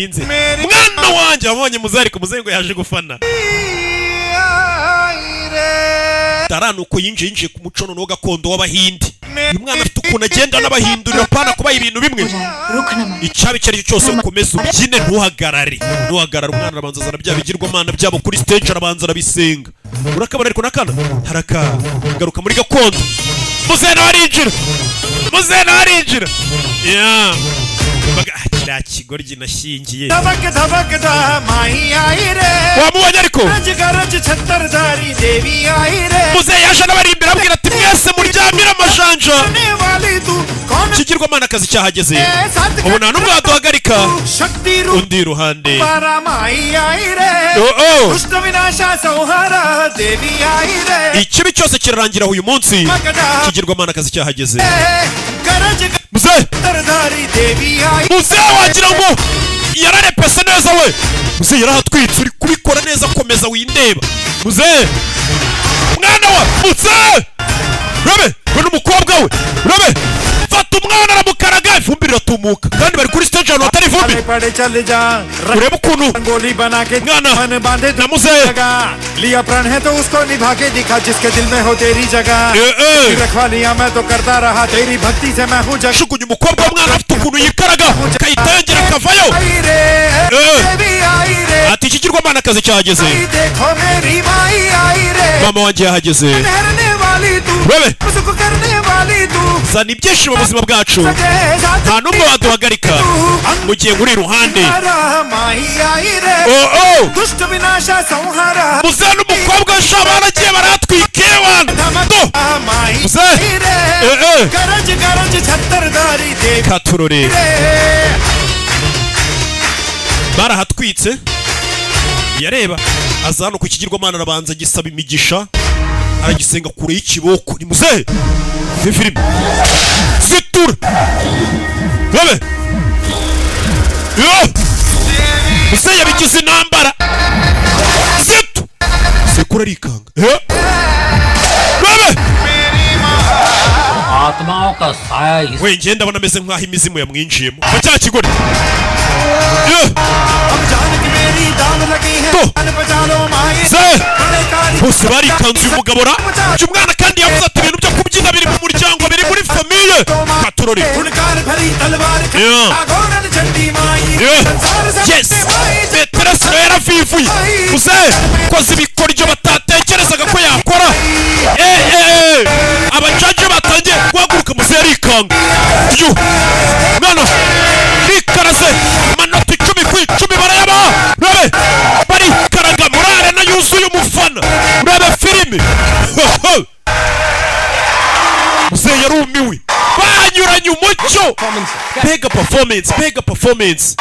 mwana wanjye wabonye muzari ku muzengo yaje gufana taranuko yinjiye ku muco no gakondo w'abahindi uyu mwana afite ukuntu agenda n'abahindurira pana kuba ibintu bimwe icyabi cyari cyose ukomeza ubyine ntuhagarare umwana arabanza azana bya bigirwamana byabo kuri stage arabanza arabisenga urakabona ariko nakana haraka garuka muri gakondo muzena warinjira yeah kiriya kigoryi nashingiye wamubonye ariko muzehe yaje n'abari imbere abwira ati mwese muryamire amajanja kigirwamana akazi cyahageze ubu nta n'umwe waduhagarika undi iruhande ikibi cyose kirarangira uyu munsi kigirwamana akazi cyahageze muzehe wagira ngo yararepese neza we muzehe yarahatwitse uri kubikora neza komeza windeba muzehe mwana wa muzehe urabe we n'umukobwa we urabe fata umwana aramukaraga ivumbi riratumuka kandi bari kuri stage ahantu hatari ivumbi urebe ukuntu mwana na muzehe लिया प्राण है तो उसको निभा के दिखा जिसके दिल में हो तेरी जगह रखवा लिया मैं तो करता रहा तेरी भक्ति से मैं हूँ जग shukunye umukobwa w'umwana afite ukuntu yikaraga kayitengera akavayo ati ikigirwamana akazi cyahageze mama wanjye yahageze urebe zana ibyishimo mu buzima bwacu nta n'umwe waduhagarika mu gihe nguri iruhande muzehe n'umukobwa w'isha baragiye baratwika muzehe katurore barahatwitse yareba aza hano ku kigirwamana arabanza gisaba imigisha aragisenga kure y'ikiboko ni muzehe filime zitura babe muzehe yabigize intambara zitu sekura arikanga babe आत्माओं का साया we ngenda abona ameze nk'aho imizimu yamwinjiyemo mu cya kigori bose barikanze uyu mugabo ra umwana kandi yavuze ati ibintu byo kubyina biri mu muryango biri muri famiye katurori yes beteresi nawe yaravivuye muzehe koze ibikoryo batatekerezaga ko yakora abacaje batangiye guhaguruka muzehe arikanga mwana bikaraze amanota 10 ku 10 barayabaha urabe barikaraga muri arena yuzuye umufana urabe filime muzehe yarumiwe banyuranye umucyo mega performance